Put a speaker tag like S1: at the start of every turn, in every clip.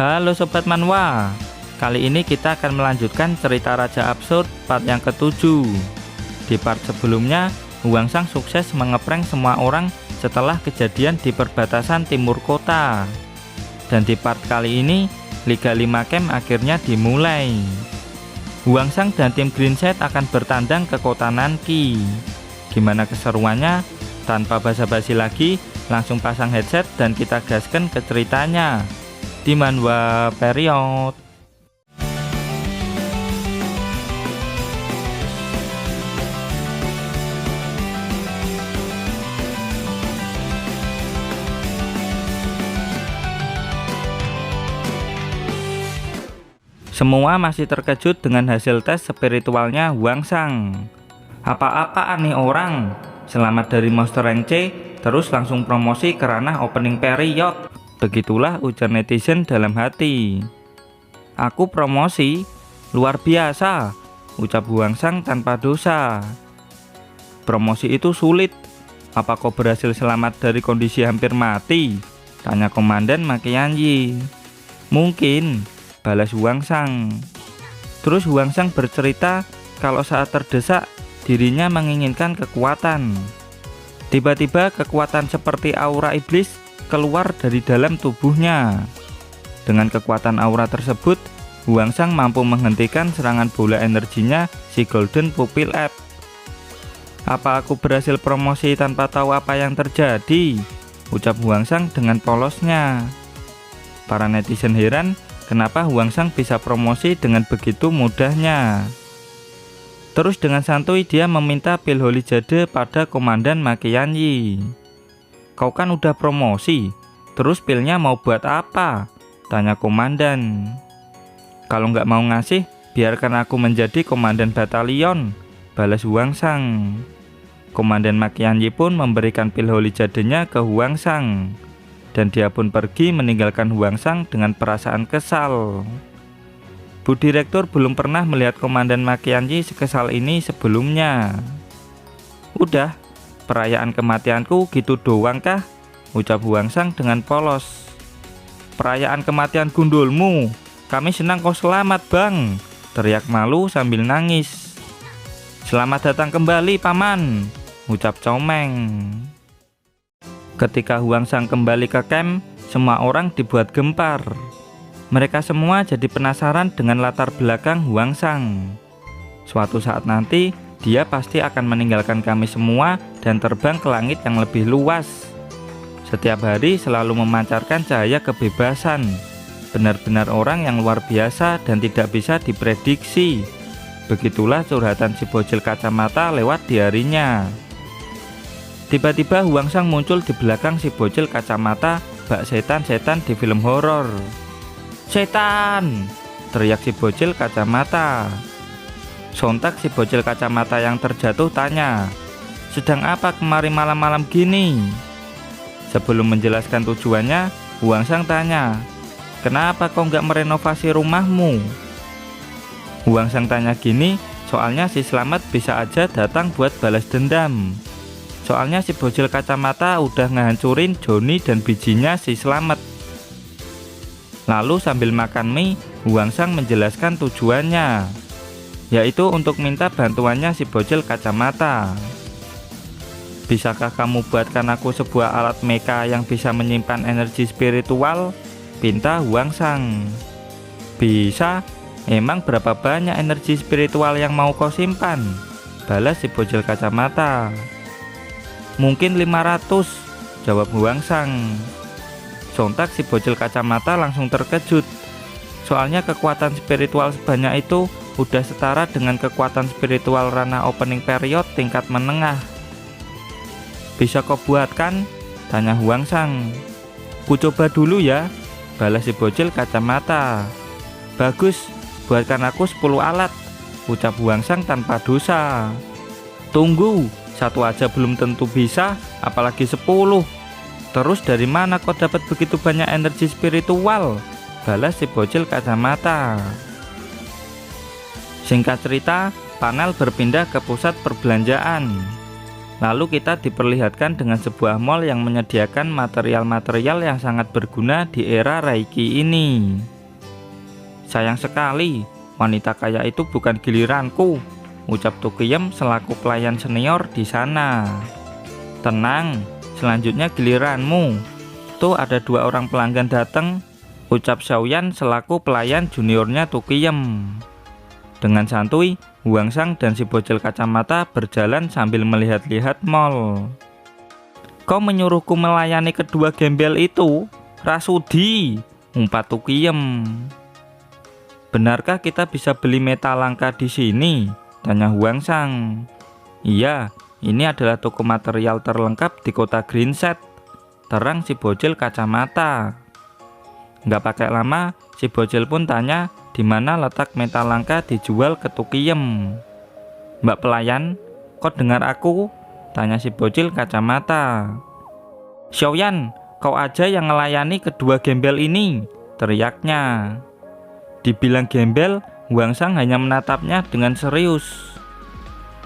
S1: Halo Sobat Manhwa, kali ini kita akan melanjutkan cerita Raja Absurd part yang ke-7. Di part sebelumnya, Hwangsang sukses mengeprank semua orang setelah kejadian di perbatasan timur kota. Dan di part kali ini, Liga 5 Camp akhirnya dimulai. Hwangsang dan tim Green Side akan bertandang ke kota Nanki. Gimana keseruannya? Tanpa basa-basi lagi, langsung pasang headset dan kita gaskan ke ceritanya di Manhwa Period. Semua masih terkejut dengan hasil tes spiritualnya Hwangsang. Apa-apaan nih orang? Selamat dari Monster Rank C, terus langsung promosi ke ranah opening period. Begitulah ujar netizen dalam hati. Aku promosi? Luar biasa, ucap Hwangsang tanpa dosa. Promosi itu sulit. Apa kau berhasil selamat dari kondisi hampir mati? Tanya Komandan Makianji. Mungkin, balas Hwangsang. Terus Hwangsang bercerita kalau saat terdesak dirinya menginginkan kekuatan. Tiba-tiba kekuatan seperti aura iblis keluar dari dalam tubuhnya. Dengan kekuatan aura tersebut, Hwangsang mampu menghentikan serangan bola energinya si Golden Pupil Ape. Apa aku berhasil promosi tanpa tahu apa yang terjadi? Ucap Hwangsang dengan polosnya. Para netizen heran kenapa Hwangsang bisa promosi dengan begitu mudahnya. Terus dengan santuy dia meminta pil Holy Jade pada Komandan Makianji. Kau kan udah promosi, terus pilnya mau buat apa? Tanya Komandan. Kalau nggak mau ngasih, biarkan aku menjadi komandan batalion, balas Hwangsang. Komandan Makianji pun memberikan pil Holy Jade-nya ke Hwangsang. Dan dia pun pergi meninggalkan Hwangsang dengan perasaan kesal. Bu Direktur belum pernah melihat Komandan Makianji sekesal ini sebelumnya. Udah, perayaan kematianku gitu doang kah? Ucap Hwangsang dengan polos. Perayaan kematian gundulmu, kami senang kau selamat bang, teriak malu sambil nangis. Selamat datang kembali paman, ucap Comeng. Ketika Hwangsang kembali ke camp, semua orang dibuat gempar. Mereka semua jadi penasaran dengan latar belakang Hwangsang. Suatu saat nanti, dia pasti akan meninggalkan kami semua dan terbang ke langit yang lebih luas. Setiap hari selalu memancarkan cahaya kebebasan. Benar-benar orang yang luar biasa dan tidak bisa diprediksi. Begitulah curhatan si bocil kacamata lewat di harinya. Tiba-tiba Hwangsang muncul di belakang si bocil kacamata bak setan-setan di film horor. Setan! Teriak si bocil kacamata. Sontak si bocil kacamata yang terjatuh tanya, sedang apa kemari malam-malam gini? Sebelum menjelaskan tujuannya, Hwangsang tanya, kenapa kau nggak merenovasi rumahmu? Hwangsang tanya gini, soalnya si Slamet bisa aja datang buat balas dendam. Soalnya si bocil kacamata udah ngehancurin Johnny dan bijinya si Slamet. Lalu sambil makan mie, Hwangsang menjelaskan tujuannya, yaitu untuk minta bantuannya si bocil kacamata. Bisakah kamu buatkan aku sebuah alat mecha yang bisa menyimpan energi spiritual? Pinta Hwangsang. Bisa? Emang berapa banyak energi spiritual yang mau kau simpan? Balas si bocil kacamata. Mungkin 500, jawab Hwangsang. Sontak si bocil kacamata langsung terkejut. Soalnya kekuatan spiritual sebanyak itu udah setara dengan kekuatan spiritual ranah opening period tingkat menengah. Bisa kau buatkan? Tanya Hwangsang. Ku coba dulu ya, balas si bocil kacamata. Bagus, buatkan aku 10 alat, ucap Hwangsang tanpa dosa. Tunggu, satu aja belum tentu bisa, apalagi 10. Terus dari mana kau dapat begitu banyak energi spiritual? Balas si bocil kacamata. Singkat cerita, panel berpindah ke pusat perbelanjaan. Lalu kita diperlihatkan dengan sebuah mall yang menyediakan material-material yang sangat berguna di era Reiki ini. Sayang sekali, wanita kaya itu bukan giliranku, ucap Tukiyem selaku pelayan senior di sana. Tenang, selanjutnya giliranmu. Tuh ada 2 orang pelanggan datang, ucap Xiaoyan selaku pelayan juniornya Tukiyem. Dengan santuy, Huangsang dan si bocil kacamata berjalan sambil melihat-lihat mall. Kau menyuruhku melayani kedua gembel itu? Rasudi, umpat Tukiyem. Benarkah kita bisa beli metal langka di sini? Tanya Huangsang. Iya, ini adalah toko material terlengkap di kota Greenset, terang si bocil kacamata. Nggak pakai lama, si bocil pun tanya di mana letak metal langka dijual ke Tukiyem. Mbak pelayan, kau dengar aku? Tanya si bocil kacamata. Xiaoyan, kau aja yang ngelayani kedua gembel ini, teriaknya. Dibilang gembel, Huangsang hanya menatapnya dengan serius.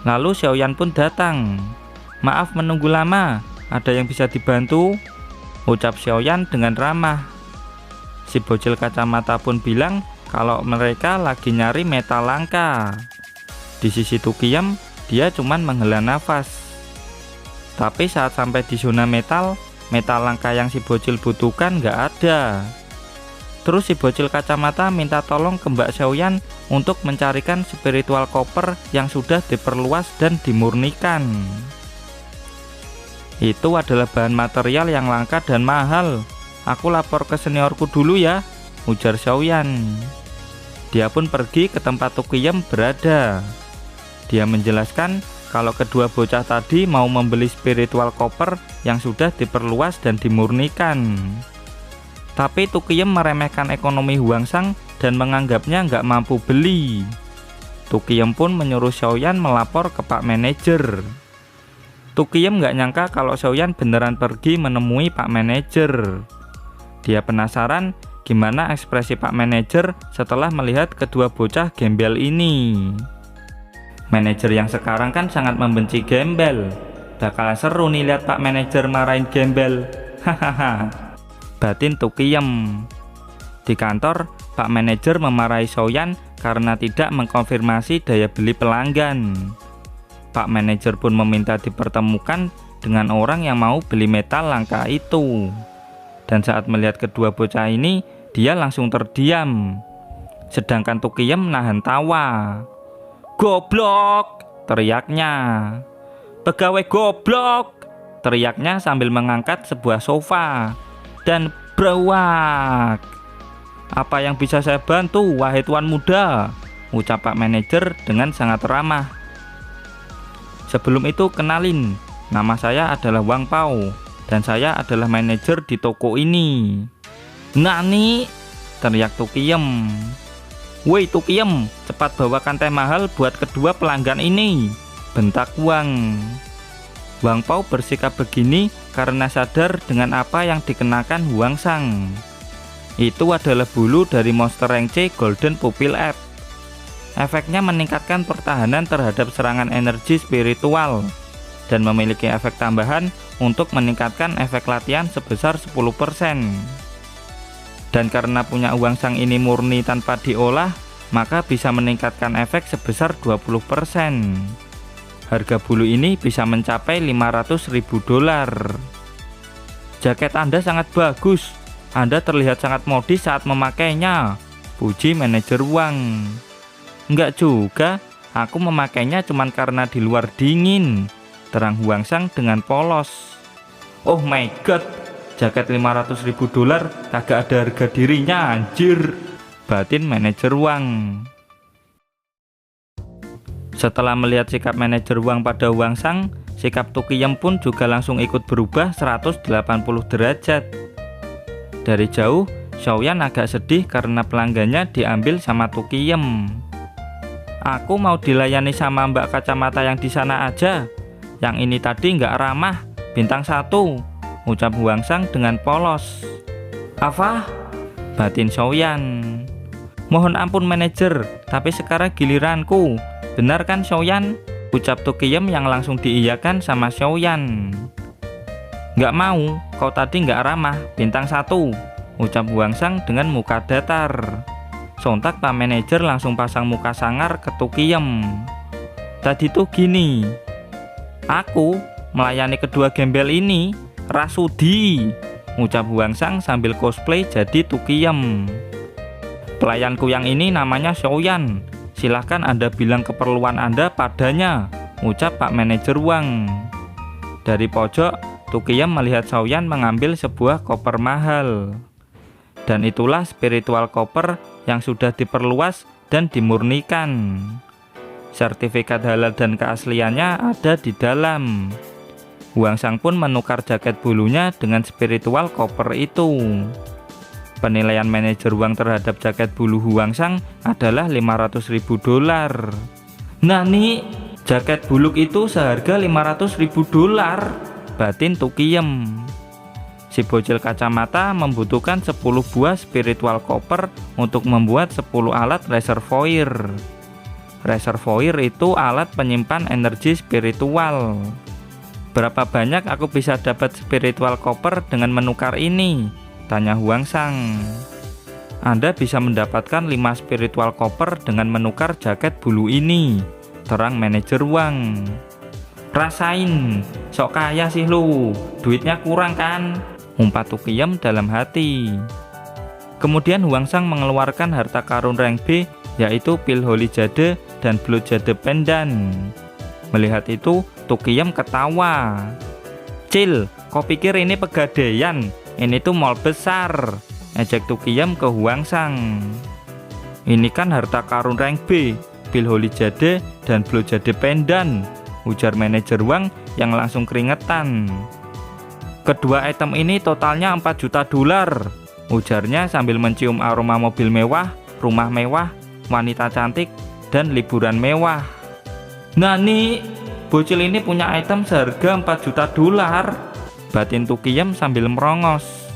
S1: Lalu Xiaoyan pun datang. Maaf menunggu lama, ada yang bisa dibantu? Ucap Xiaoyan dengan ramah. Si bocil kacamata pun bilang kalau mereka lagi nyari metal langka. Di sisi Tukiyem, dia cuman menghela nafas. Tapi saat sampai di zona metal langka yang si bocil butuhkan nggak ada. Terus si bocil kacamata minta tolong ke Mbak Xiaoyan untuk mencarikan spiritual copper yang sudah diperluas dan dimurnikan. Itu adalah bahan material yang langka dan mahal. Aku lapor ke seniorku dulu ya, ujar Xiaoyan. Dia pun pergi ke tempat Tukiyem berada. Dia menjelaskan kalau kedua bocah tadi mau membeli spiritual copper yang sudah diperluas dan dimurnikan. Tapi Tukiyem meremehkan ekonomi Huangsang dan menganggapnya nggak mampu beli. Tukiyem pun menyuruh Xiaoyan melapor ke Pak Manajer. Tukiyem nggak nyangka kalau Xiaoyan beneran pergi menemui Pak Manajer. Dia penasaran gimana ekspresi Pak Manajer setelah melihat kedua bocah gembel ini. Manajer yang sekarang kan sangat membenci gembel. Bakalan seru nih lihat Pak Manajer marahin gembel. Hahaha, batin Tukiyem. Di kantor, Pak Manajer memarahi Xiaoyan karena tidak mengkonfirmasi daya beli pelanggan. Pak Manajer pun meminta dipertemukan dengan orang yang mau beli metal langka itu. Dan saat melihat kedua bocah ini, dia langsung terdiam. Sedangkan Tukiyem nahan tawa. Goblok, teriaknya. Pegawai goblok, teriaknya sambil mengangkat sebuah sofa. Dan brewak. Apa yang bisa saya bantu, wahai tuan muda? Ucap Pak Manajer dengan sangat ramah. Sebelum itu kenalin, nama saya adalah Wang Pao. Dan saya adalah manajer di toko ini. Nani? Teriak Tukiyem. Woi Tukiyem, cepat bawakan teh mahal buat kedua pelanggan ini, bentak Wang. Wang Pao bersikap begini karena sadar dengan apa yang dikenakan Huangsang. Itu adalah bulu dari Monster Rank C Golden Pupil App. Efeknya meningkatkan pertahanan terhadap serangan energi spiritual dan memiliki efek tambahan untuk meningkatkan efek latihan sebesar 10%. Dan karena punya Huangsang ini murni tanpa diolah, maka bisa meningkatkan efek sebesar 20%. Harga bulu ini bisa mencapai $500.000. Jaket Anda sangat bagus. Anda terlihat sangat modis saat memakainya, puji manajer Wang. Enggak juga, aku memakainya cuma karena di luar dingin, terang Huangsang dengan polos. Oh my god, jaket $500.000 kagak ada harga dirinya anjir, batin manajer Wang. Setelah melihat sikap manajer Wang pada Huangsang, sikap Tukiyem pun juga langsung ikut berubah 180 derajat. Dari jauh, Xiaoyan agak sedih karena pelanggannya diambil sama Tukiyem. Aku mau dilayani sama Mbak Kacamata yang di sana aja. Yang ini tadi nggak ramah, bintang 1, ucap Huangsang dengan polos. Apa? Batin Xiaoyan. Mohon ampun manajer, tapi sekarang giliranku. Benar kan Xiaoyan? ucap Tukiyem yang langsung diiyakan sama Xiaoyan. Nggak mau, kau tadi nggak ramah, bintang 1, ucap Huangsang dengan muka datar. Sontak Pak Manajer langsung pasang muka sangar ke Tukiyem. Tadi tuh gini, aku melayani kedua gembel ini, Rasudi, ucap Huangsang sambil cosplay jadi Tukiyem. Pelayanku yang ini namanya Xiaoyan, silahkan Anda bilang keperluan Anda padanya, ucap Pak Manajer Wang. Dari pojok, Tukiyem melihat Xiaoyan mengambil sebuah koper mahal. Dan itulah spiritual koper yang sudah diperluas dan dimurnikan. Sertifikat halal dan keasliannya ada di dalam. Huangsang pun menukar jaket bulunya dengan spiritual koper itu. Penilaian manajer Wang terhadap jaket bulu Huangsang adalah $500.000. Nani, jaket buluk itu seharga $500.000, batin Tukiyem. Si bocil kacamata membutuhkan 10 buah spiritual koper untuk membuat 10 alat reservoir. Reservoir itu alat penyimpan energi spiritual. Berapa banyak aku bisa dapat spiritual koper dengan menukar ini? Tanya Huangsang. Anda bisa mendapatkan 5 spiritual koper dengan menukar jaket bulu ini, terang manajer Wang. Rasain, sok kaya sih lu, duitnya kurang kan? Umpat Tukiyem dalam hati. Kemudian Huangsang mengeluarkan harta karun rank B, yaitu pil Holy Jade dan Blood Jade Pendant. Melihat itu, Tukiyem ketawa. Cil, kau pikir ini pegadaian? Ini tuh mall besar, ejek Tukiyem ke Huangsang. Ini kan harta karun rank B, pil Holy Jade dan Blood Jade Pendant, ujar manajer Wang yang langsung keringetan. Kedua item ini totalnya $4 juta, ujarnya sambil mencium aroma mobil mewah, rumah mewah, wanita cantik, dan liburan mewah. Nani, bocil ini punya item seharga $4 juta, batin Tukiyem sambil merongos.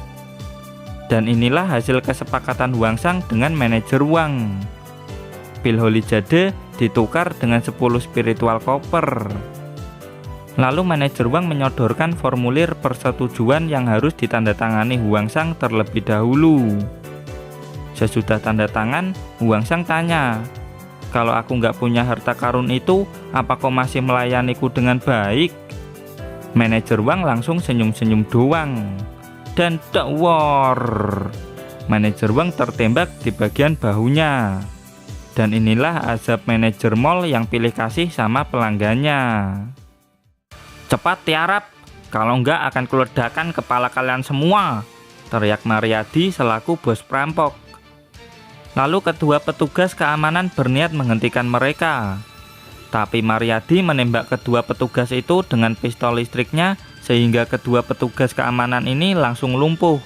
S1: Dan inilah hasil kesepakatan Huangsang dengan manajer Wang. Pil Holy Jade ditukar dengan 10 spiritual koper. Lalu manajer Wang menyodorkan formulir persetujuan yang harus ditandatangani Huangsang terlebih dahulu. Sesudah tanda tangan, Huangsang tanya, kalau aku nggak punya harta karun itu, apa kau masih melayaniku dengan baik? Manajer Wang langsung senyum-senyum doang. Dan war, manajer Wang tertembak di bagian bahunya. Dan inilah azab manajer mall yang pilih kasih sama pelanggannya. Cepat tiarap, kalau enggak akan kuledakan kepala kalian semua, teriak Mariadi selaku bos perampok. Lalu kedua petugas keamanan berniat menghentikan mereka. Tapi Mariadi menembak kedua petugas itu dengan pistol listriknya sehingga kedua petugas keamanan ini langsung lumpuh.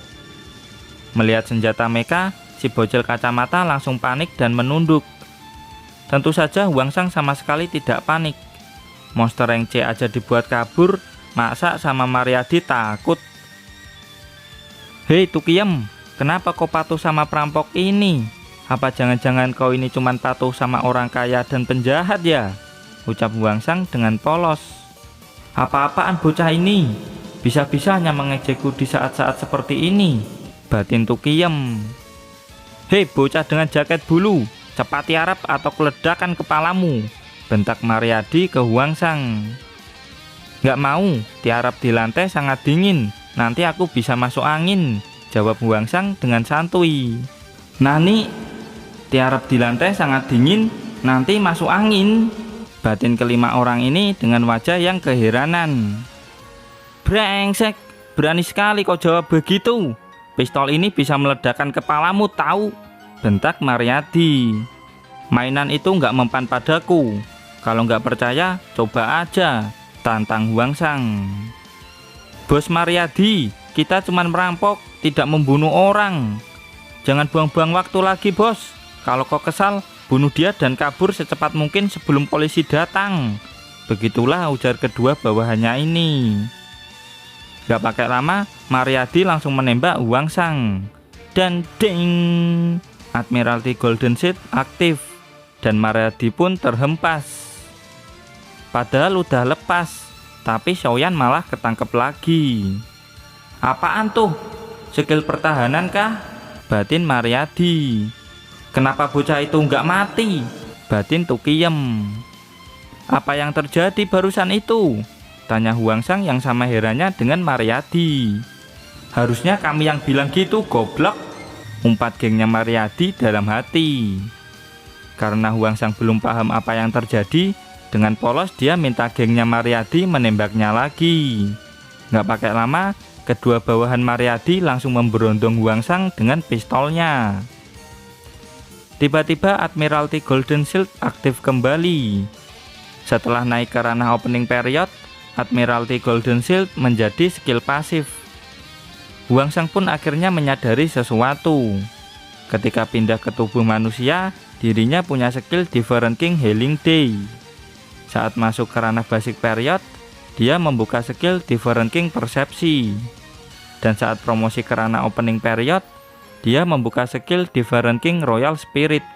S1: Melihat senjata mereka, si bocil kacamata langsung panik dan menunduk. Tentu saja Huangsang sama sekali tidak panik. Monster rank C aja dibuat kabur, masa sama Mariadi takut? Hei Tukiyem, kenapa kau patuh sama perampok ini? Apa jangan-jangan kau ini cuma patuh sama orang kaya dan penjahat ya? Ucap Huangsang dengan polos. Apa-apaan bocah ini? Bisa-bisanya mengejekku di saat-saat seperti ini, batin Tukiyem. Hei bocah dengan jaket bulu, cepat tiarap atau kuledakan kepalamu, bentak Mariadi ke Huangsang. Nggak mau, tiarap di lantai sangat dingin, nanti aku bisa masuk angin, jawab Huangsang dengan santuy. Nani, tiarap di lantai sangat dingin, nanti masuk angin, batin kelima orang ini dengan wajah yang keheranan. Brengsek, berani sekali kau jawab begitu. Pistol ini bisa meledakkan kepalamu tahu, bentak Mariadi. Mainan itu nggak mempan padaku. Kalau nggak percaya, coba aja, tantang Huangsang. Bos Mariadi, kita cuma merampok, tidak membunuh orang. Jangan buang-buang waktu lagi bos. Kalau kau kesal, bunuh dia dan kabur secepat mungkin sebelum polisi datang. Begitulah ujar kedua bawahannya ini. Gak pakai lama, Mariadi langsung menembak Huangsang. Dan ding, Admiralty Golden Seed aktif dan Mariadi pun terhempas. Padahal udah lepas, tapi Xiaoyan malah ketangkep lagi. Apaan tuh? Skill pertahanan kah? Batin Mariadi. Kenapa bocah itu nggak mati? Batin Tukiyem. Apa yang terjadi barusan itu? Tanya Huangsang yang sama herannya dengan Mariadi. Harusnya kami yang bilang gitu, goblok. Umpat gengnya Mariadi dalam hati. Karena Huangsang belum paham apa yang terjadi, dengan polos dia minta gengnya Mariadi menembaknya lagi. Nggak pakai lama, kedua bawahan Mariadi langsung memberondong Huangsang dengan pistolnya. Tiba-tiba Admiralty Golden Shield aktif kembali. Setelah naik ke ranah opening period, Admiralty Golden Shield menjadi skill pasif. Huangsang pun akhirnya menyadari sesuatu. Ketika pindah ke tubuh manusia, dirinya punya skill Different King Healing Day. Saat masuk ke ranah basic period, dia membuka skill Different King Persepsi. Dan saat promosi ke ranah opening period, dia membuka skill Different King Royal Spirit.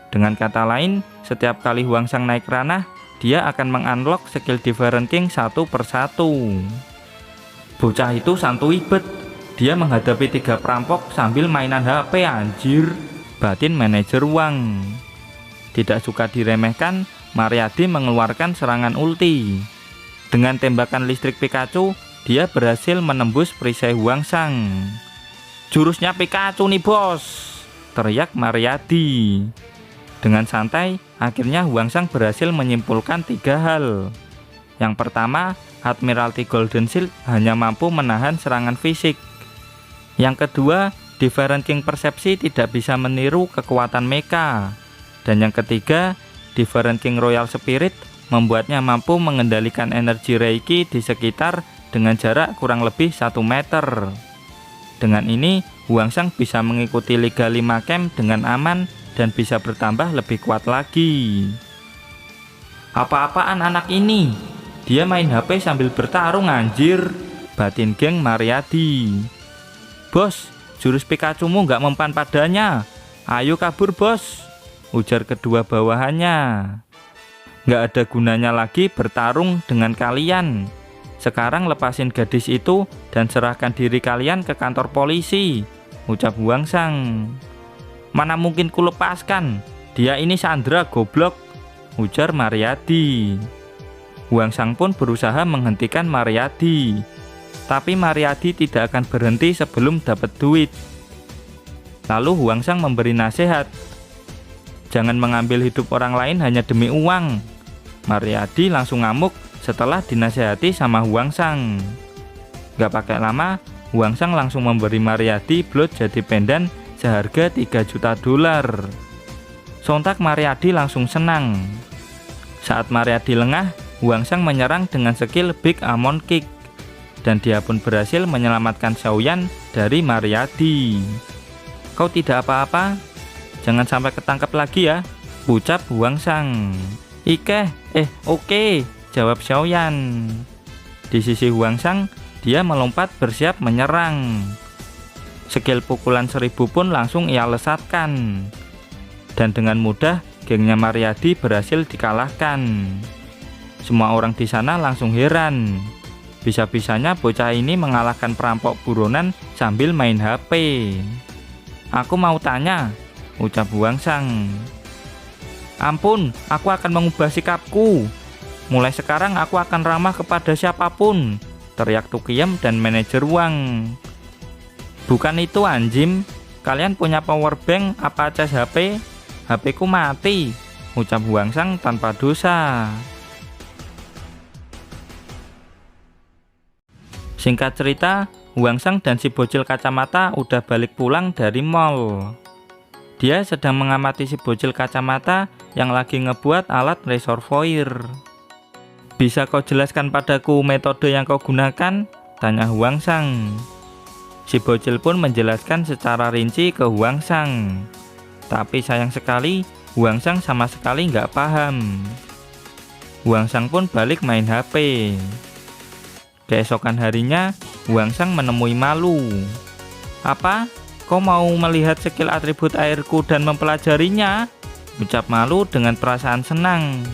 S1: Dengan kata lain, setiap kali Huangsang naik ranah, dia akan mengunlock skill Different King satu persatu. Bocah itu santuy bet, dia menghadapi 3 perampok sambil mainan HP anjir. Batin manajer Wang. Tidak suka diremehkan, Mariadi mengeluarkan serangan ulti. Dengan tembakan listrik Pikachu, dia berhasil menembus perisai Huangsang. Jurusnya Pikachu nih bos, teriak Mariadi. Dengan santai, akhirnya Huangsang berhasil menyimpulkan 3 hal. Yang pertama, Admiralty Golden Shield hanya mampu menahan serangan fisik. Yang kedua, Different King Persepsi tidak bisa meniru kekuatan mecha. Dan yang ketiga, Different King Royal Spirit membuatnya mampu mengendalikan energi Reiki di sekitar dengan jarak kurang lebih 1 meter. Dengan ini, Huangsang bisa mengikuti Liga 5 Camp dengan aman dan bisa bertambah lebih kuat lagi. Apa-apaan anak ini? Dia main HP sambil bertarung anjir. Batin geng Mariadi. Bos, jurus Pikachu-mu nggak mempan padanya. Ayo kabur bos, ujar kedua bawahannya. Nggak ada gunanya lagi bertarung dengan kalian. Sekarang lepasin gadis itu dan serahkan diri kalian ke kantor polisi, ucap Huangsang. Mana mungkin ku lepaskan, dia ini Sandra goblok, ujar Mariadi. Huangsang pun berusaha menghentikan Mariadi, tapi Mariadi tidak akan berhenti sebelum dapat duit. Lalu Huangsang memberi nasihat, jangan mengambil hidup orang lain hanya demi uang. Mariadi langsung ngamuk setelah dinasihati sama Huangsang. Gak pakai lama, Huangsang langsung memberi Mariadi blot jadi pendan seharga 3 juta dolar. Sontak Mariadi langsung senang. Saat Mariadi lengah, Huangsang menyerang dengan skill Big Amon Kick. Dan dia pun berhasil menyelamatkan Xiaoyan dari Mariadi. Kau tidak apa-apa? Jangan sampai ketangkep lagi ya, ucap Huangsang. Oke, jawab Xiaoyan. Di sisi Huangsang, dia melompat bersiap menyerang. Skill pukulan 1000 pun langsung ia lesatkan. Dan dengan mudah, gengnya Mariadi berhasil dikalahkan. Semua orang di sana langsung heran. Bisa-bisanya bocah ini mengalahkan perampok buronan sambil main HP. Aku mau tanya, ucap Huangsang. Ampun, aku akan mengubah sikapku. Mulai sekarang aku akan ramah kepada siapapun, teriak Tukiyem dan manajer Wang. Bukan itu anjim, kalian punya power bank apa cas HP? HP ku mati, ucap Huangsang tanpa dosa. Singkat cerita, Huangsang dan si bocil kacamata udah balik pulang dari mall. Dia sedang mengamati si bocil kacamata yang lagi ngebuat alat reservoir. Bisa kau jelaskan padaku metode yang kau gunakan? Tanya Huangsang. Si bocil pun menjelaskan secara rinci ke Huangsang. Tapi sayang sekali, Huangsang sama sekali nggak paham. Huangsang pun balik main HP. Keesokan harinya, Huangsang menemui Malu. Apa? Kau mau melihat skill atribut airku dan mempelajarinya? Ucap Malu dengan perasaan senang.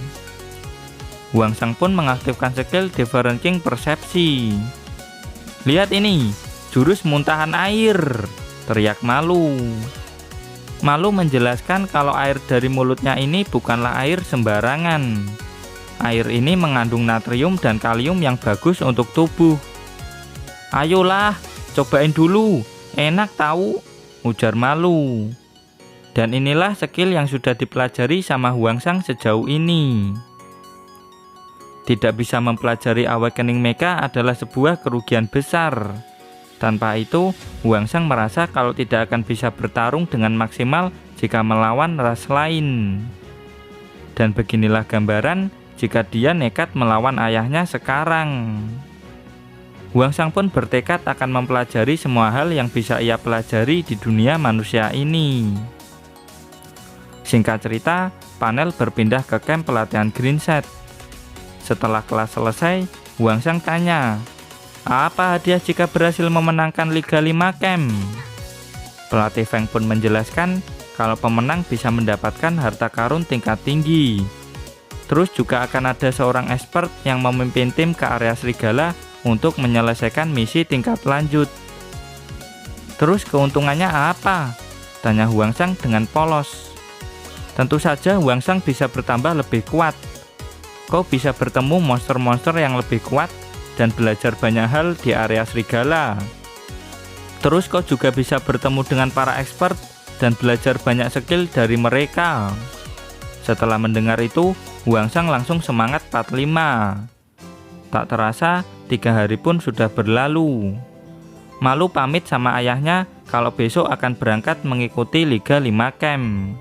S1: Huang Sang pun mengaktifkan skill Differentiating Persepsi. "Lihat ini, jurus muntahan air," teriak Malu. Malu menjelaskan kalau air dari mulutnya ini bukanlah air sembarangan. Air ini mengandung natrium dan kalium yang bagus untuk tubuh. "Ayolah, cobain dulu, enak tahu," ujar Malu. Dan inilah skill yang sudah dipelajari sama Huang Sang sejauh ini. Tidak bisa mempelajari Awakening Mecha adalah sebuah kerugian besar. Tanpa itu, Huang Sang merasa kalau tidak akan bisa bertarung dengan maksimal jika melawan ras lain. Dan beginilah gambaran jika dia nekat melawan ayahnya sekarang. Huang Sang pun bertekad akan mempelajari semua hal yang bisa ia pelajari di dunia manusia ini. Singkat cerita, panel berpindah ke camp pelatihan Green Set. Setelah kelas selesai, Huang Sang tanya, "Apa hadiah jika berhasil memenangkan Liga 5 Camp?" Pelatih Feng pun menjelaskan kalau pemenang bisa mendapatkan harta karun tingkat tinggi. Terus juga akan ada seorang expert yang memimpin tim ke area serigala untuk menyelesaikan misi tingkat lanjut. "Terus keuntungannya apa?" tanya Huang Sang dengan polos. "Tentu saja Huang Sang bisa bertambah lebih kuat. Kau bisa bertemu monster-monster yang lebih kuat dan belajar banyak hal di area serigala. Terus kau juga bisa bertemu dengan para expert dan belajar banyak skill dari mereka." Setelah mendengar itu, Huang Sang langsung semangat 45. Tak terasa, 3 hari pun sudah berlalu. Malu pamit sama ayahnya kalau besok akan berangkat mengikuti Liga 5 Camp.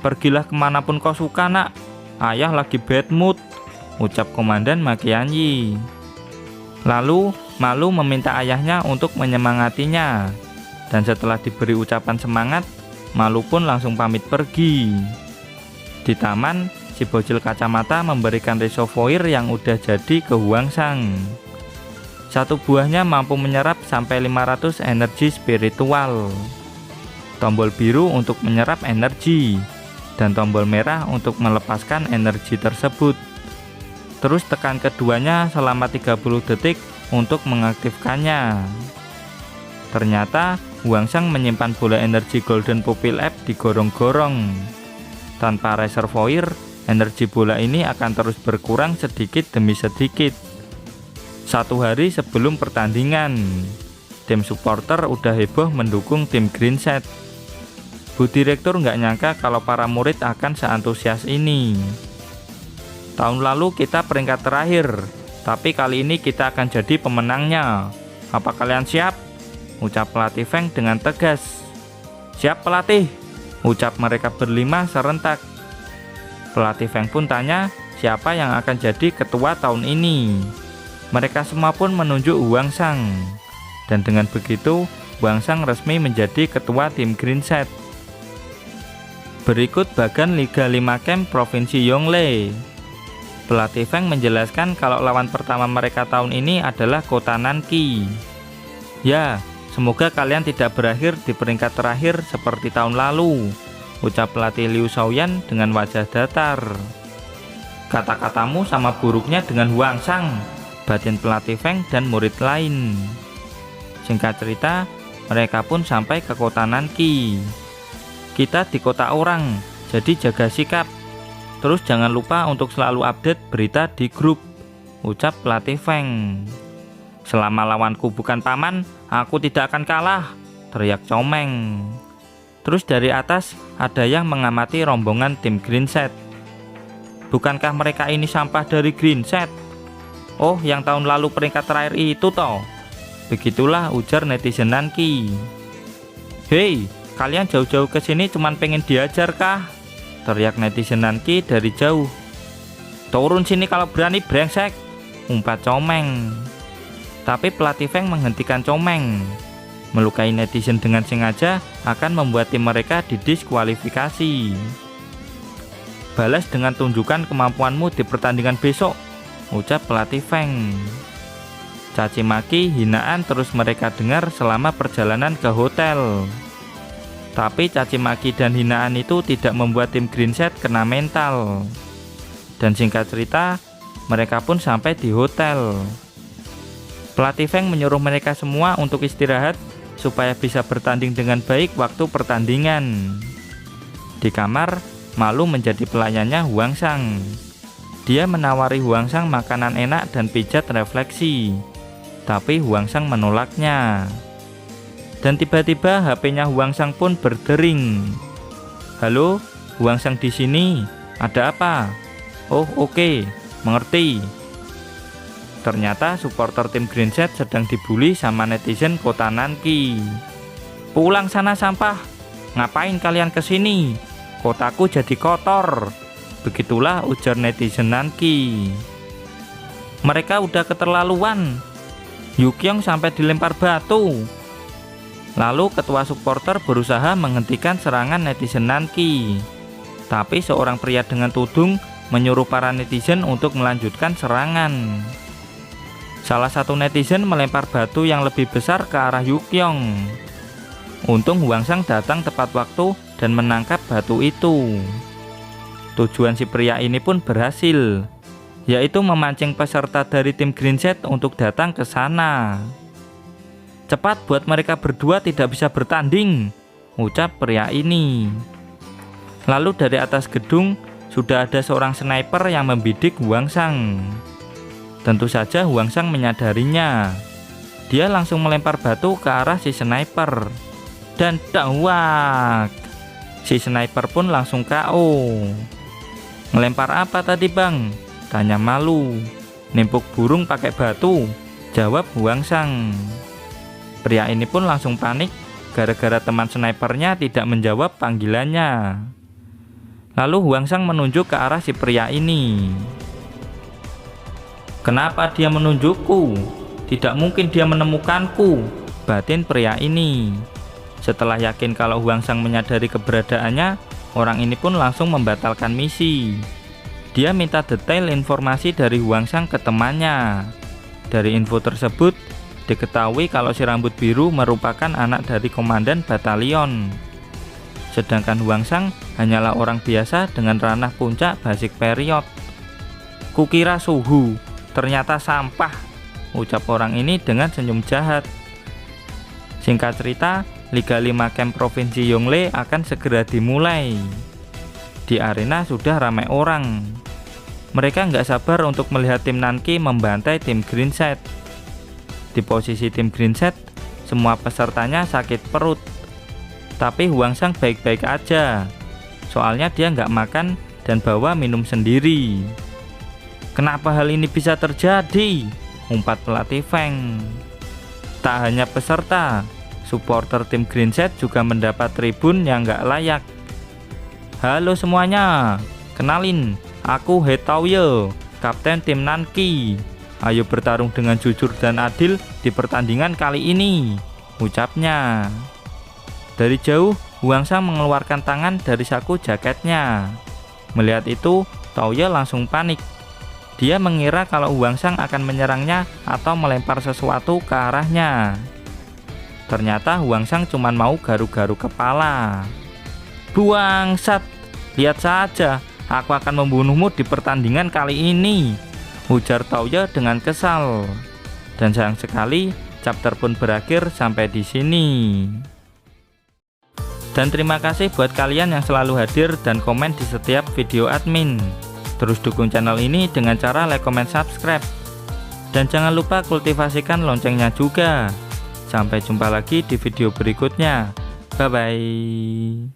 S1: "Pergilah kemanapun kau suka, nak. Ayah lagi bad mood," ucap Komandan Makianyi. Lalu Malu meminta ayahnya untuk menyemangatinya. Dan setelah diberi ucapan semangat, Malu pun langsung pamit pergi. Di taman, si bocil kacamata memberikan reservoir yang udah jadi ke Huang Sang. Satu buahnya mampu menyerap sampai 500 energi spiritual. Tombol biru untuk menyerap energi, dan tombol merah untuk melepaskan energi tersebut. Terus tekan keduanya selama 30 detik untuk mengaktifkannya. Ternyata Huang Sang menyimpan bola energi Golden Pupil App di gorong-gorong. Tanpa reservoir, energi bola ini akan terus berkurang sedikit demi sedikit. 1 hari sebelum pertandingan, tim supporter udah heboh mendukung tim Green Set. Bu Direktur nggak nyangka kalau para murid akan seantusias ini. "Tahun lalu kita peringkat terakhir, tapi kali ini kita akan jadi pemenangnya. Apa kalian siap?" ucap pelatih Feng dengan tegas. "Siap pelatih," ucap mereka berlima serentak. Pelatih Feng pun tanya siapa yang akan jadi ketua tahun ini. Mereka semua pun menunjuk Huang Sang. Dan dengan begitu, Huang Sang resmi menjadi ketua tim Green Set. Berikut bagan Liga 5 Camp Provinsi Yongle. Pelatih Feng menjelaskan kalau lawan pertama mereka tahun ini adalah kota Nanqi. "Ya, semoga kalian tidak berakhir di peringkat terakhir seperti tahun lalu," ucap pelatih Liu Shaoyan dengan wajah datar. "Kata-katamu sama buruknya dengan Huang Sang," batin pelatih Feng dan murid lain. Singkat cerita, mereka pun sampai ke kota Nanqi. "Kita di kota orang, jadi jaga sikap. Terus jangan lupa untuk selalu update berita di grup," ucap pelatih Feng. "Selama lawanku bukan paman, aku tidak akan kalah," teriak Comeng. Terus dari atas ada yang mengamati rombongan tim Green Set. "Bukankah mereka ini sampah dari Green Set? Oh, yang tahun lalu peringkat terakhir itu toh?" Begitulah ujar netizen Nanqi. "Hei, kalian jauh-jauh ke sini cuman pengen diajar kah?" teriak netizen Nanqi dari jauh. "Turun sini kalau berani brengsek," umpat Comeng. Tapi pelatih Feng menghentikan Comeng. Melukai netizen dengan sengaja akan membuat tim mereka didiskualifikasi. "Balas dengan tunjukkan kemampuanmu di pertandingan besok," ucap pelatih Feng. Caci maki, hinaan terus mereka dengar selama perjalanan ke hotel. Tapi caci maki dan hinaan itu tidak membuat tim Green Set kena mental. Dan singkat cerita, mereka pun sampai di hotel. Pelatih Feng menyuruh mereka semua untuk istirahat supaya bisa bertanding dengan baik waktu pertandingan. Di kamar, Malu menjadi pelayannya Huang Shang. Dia menawari Huang Shang makanan enak dan pijat refleksi, tapi Huang Shang menolaknya. Dan tiba-tiba HP-nya Huang Shang pun berdering. "Halo, Huang Shang di sini. Ada apa?" "Oh, oke, mengerti." Ternyata supporter tim Green Set sedang dibully sama netizen kota Nanki. "Pulang sana sampah. Ngapain kalian kesini? Kotaku jadi kotor." Begitulah ujar netizen Nanki. "Mereka udah keterlaluan. Yukyong sampai dilempar batu." Lalu ketua supporter berusaha menghentikan serangan netizen Nanki. Tapi seorang pria dengan tudung menyuruh para netizen untuk melanjutkan serangan. Salah satu netizen melempar batu yang lebih besar ke arah Yukyong. Untung Huang Shang datang tepat waktu dan menangkap batu itu. Tujuan si pria ini pun berhasil, yaitu memancing peserta dari tim Green Set untuk datang ke sana. "Cepat buat mereka berdua tidak bisa bertanding," ucap pria ini. Lalu dari atas gedung sudah ada seorang sniper yang membidik Huang Shang. Tentu saja Huang Shang menyadarinya. Dia langsung melempar batu ke arah si sniper. Dan dawak! Si sniper pun langsung KO. "Ngelempar apa tadi, Bang?" tanya Malu. "Nimpuk burung pakai batu," jawab Huang Shang. Pria ini pun langsung panik gara-gara teman snipernya tidak menjawab panggilannya. Lalu Huang Shang menunjuk ke arah si pria ini. "Kenapa dia menunjukku? Tidak mungkin dia menemukanku," batin pria ini. Setelah yakin kalau Huang Shang menyadari keberadaannya, orang ini pun langsung membatalkan misi. Dia minta detail informasi dari Huang Shang ke temannya. Dari info tersebut, diketahui kalau si rambut biru merupakan anak dari komandan batalion. Sedangkan Huang Shang hanyalah orang biasa dengan ranah puncak basic period. "Kukira suhu, ternyata sampah," ucap orang ini dengan senyum jahat. Singkat cerita, Liga 5 Camp Provinsi Yongle akan segera dimulai. Di arena sudah ramai orang. Mereka nggak sabar untuk melihat tim Nanki membantai tim Green Set. Di posisi tim Green Set, semua pesertanya sakit perut. Tapi Huang Shang baik-baik aja. Soalnya dia nggak makan dan bawa minum sendiri. "Kenapa hal ini bisa terjadi?" umpat pelatih Feng. Tak hanya peserta, supporter tim Green Set juga mendapat tribun yang nggak layak. "Halo semuanya, kenalin, aku He Taoye, kapten tim Nanki. Ayo bertarung dengan jujur dan adil di pertandingan kali ini," ucapnya. Dari jauh, Huang Shang mengeluarkan tangan dari saku jaketnya. Melihat itu, Taoye langsung panik. Dia mengira kalau Huang Shang akan menyerangnya atau melempar sesuatu ke arahnya. Ternyata Huang Shang cuma mau garu-garu kepala. "Buangsat, lihat saja, aku akan membunuhmu di pertandingan kali ini," ujar Taoye dengan kesal. Dan sayang sekali, chapter pun berakhir sampai di sini. Dan terima kasih buat kalian yang selalu hadir dan komen di setiap video admin. Terus dukung channel ini dengan cara like, comment, subscribe. Dan jangan lupa kultivasikan loncengnya juga. Sampai jumpa lagi di video berikutnya. Bye-bye.